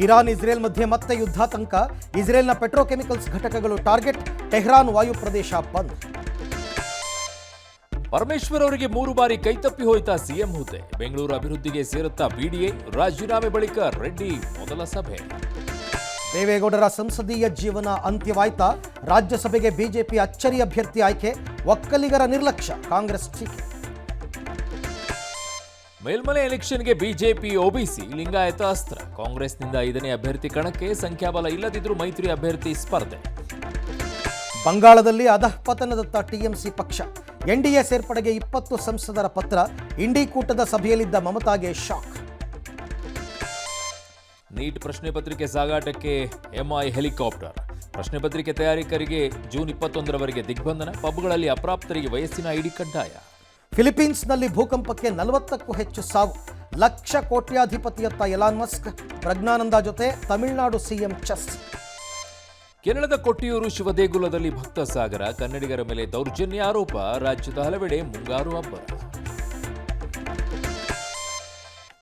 Iran Israel ಮಧ್ಯೆ ಮತ್ತೆ ಯುದ್ಧಾತಂಕ. ಇಸ್ರೇಲ್ನ petrochemicals ಘಟಕಗಳು ಟಾರ್ಗೆಟ್. ಟೆಹ್ರಾನ್ ವಾಯು ಪ್ರದೇಶ ಬಂದ್. ಪರಮೇಶ್ವರ್ ಅವರಿಗೆ 3 ಬಾರಿ ಕೈತಪ್ಪಿ ಹೋಯ್ತಾ ಸಿಎಂ ಹುದ್ದೆ. ಬೆಂಗಳೂರು ಅಭಿವೃದ್ಧಿಗೆ ಸೇರುತ್ತಾ ಬಿಡಿಎ. ರಾಜೀನಾಮೆ ಬಳಿಕ ರೆಡ್ಡಿ ಮೊದಲ ಸಭೆ. ದೇವೇಗೌಡರ ಸಂಸದೀಯ ಜೀವನ ಅಂತ್ಯವಾಯ್ತಾ? ರಾಜ್ಯಸಭೆಗೆ ಬಿಜೆಪಿ ಅಚ್ಚರಿ ಅಭ್ಯರ್ಥಿ ಆಯ್ಕೆ. ಒಕ್ಕಲಿಗರ ನಿರ್ಲಕ್ಷ್ಯ, ಕಾಂಗ್ರೆಸ್ ಟೀಕೆ. ಮೇಲ್ಮನೆ ಎಲೆಕ್ಷನ್ಗೆ ಬಿಜೆಪಿ ಒಬಿಸಿ ಲಿಂಗಾಯತ ಅಸ್ತ್ರ. ಕಾಂಗ್ರೆಸ್ನಿಂದ 5ನೇ ಅಭ್ಯರ್ಥಿ ಕಣಕ್ಕೆ. ಸಂಖ್ಯಾಬಲ ಇಲ್ಲದಿದ್ದರೂ ಮೈತ್ರಿ ಅಭ್ಯರ್ಥಿ ಸ್ಪರ್ಧೆ. ಬಂಗಾಳದಲ್ಲಿ ಅಧಃಪತನದತ್ತ ಟಿಎಂಸಿ ಪಕ್ಷ. ಎನ್ಡಿಎ ಸೇರ್ಪಡೆಗೆ 20 ಸಂಸದರ ಪತ್ರ. ಇಂಡಿ ಕೂಟದ ಸಭೆಯಲ್ಲಿದ್ದ ಮಮತಾಗೆ ಶಾಕ್. ನೀಟ್ ಪ್ರಶ್ನೆ ಪತ್ರಿಕೆ ಸಾಗಾಟಕ್ಕೆ ಎಂಐ ಹೆಲಿಕಾಪ್ಟರ್. ಪ್ರಶ್ನೆ ಪತ್ರಿಕೆ ತಯಾರಿಕರಿಗೆ ಜೂನ್ 21ರವರೆಗೆ ದಿಗ್ಬಂಧನ. ಪಬ್ಗಳಲ್ಲಿ ಅಪ್ರಾಪ್ತರಿಗೆ ವಯಸ್ಸಿನ ಐಡಿ ಕಡ್ಡಾಯ. ಫಿಲಿಪೀನ್ಸ್ನಲ್ಲಿ ಭೂಕಂಪಕ್ಕೆ 40ಕ್ಕೂ ಹೆಚ್ಚು ಸಾವು. ಲಕ್ಷ ಕೋಟ್ಯಾಧಿಪತಿಯತ್ತ ಎಲಾನ್ ಮಸ್ಕ್. ಪ್ರಜ್ಞಾನಂದ ಜೊತೆ ತಮಿಳುನಾಡು ಸಿಎಂ ಚೆಸ್. ಕೇರಳದ ಕೊಟ್ಟಿಯೂರು ಶಿವದೇಗುಲದಲ್ಲಿ ಭಕ್ತ ಸಾಗರ. ಕನ್ನಡಿಗರ ಮೇಲೆ ದೌರ್ಜನ್ಯ ಆರೋಪ. ರಾಜ್ಯದ ಹಲವೆಡೆ ಮುಂಗಾರು ಅಬ್ಬರ.